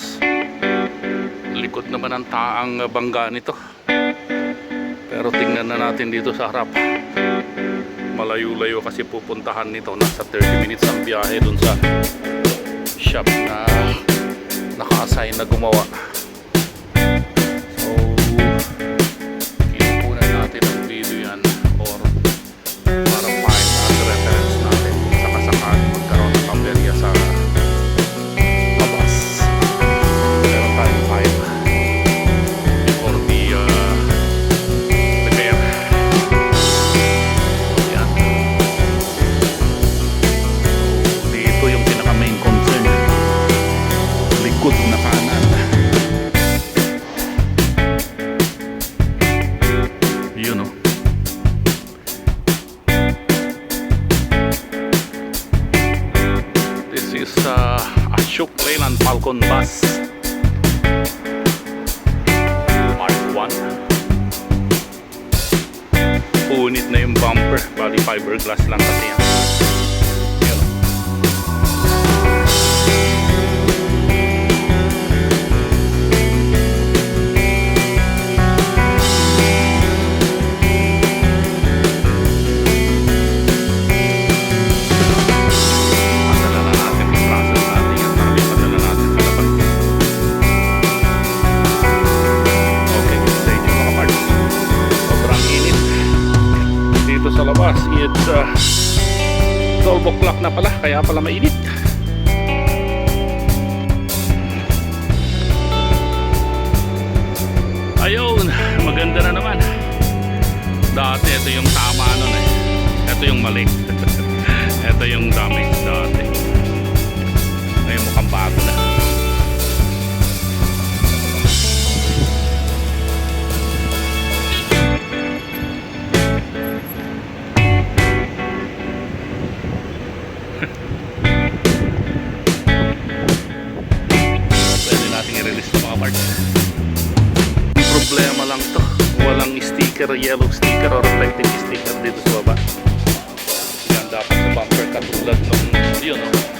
labas. Likod naman ang taang bangga nito. Pero tingnan na natin dito sa harap. Malayo-layo kasi pupuntahan nito. Nasa 30 minutes ang biyahe dun sa shop na naka-assign na gumawa. So kinukunan natin ang video yan or para find as reference natin kung sakasakali magkaroon ng pamberya sa labas. Meron tayong time before the repair. Yan. Dito yung pinaka main concern, likod na kanan. Yun o. This is Ashok Leyland Falcon bus. Pards Dwin. Punit na yung bumper. Bali fiberglass lang kasi yan. Yun. Sa labas, it's 12 o'clock na pala, kaya pala mainit. Ayun, maganda na naman. Dati ito yung tama nun eh. Ito yung mali. Ito yung damage dati. Ngayon mukhang bago na. Pwede natin i-release ng mga parts. Problema lang to, walang sticker, yellow sticker or reflective sticker dito sa baba. Yan dapat sa bumper katulad nung yun, no?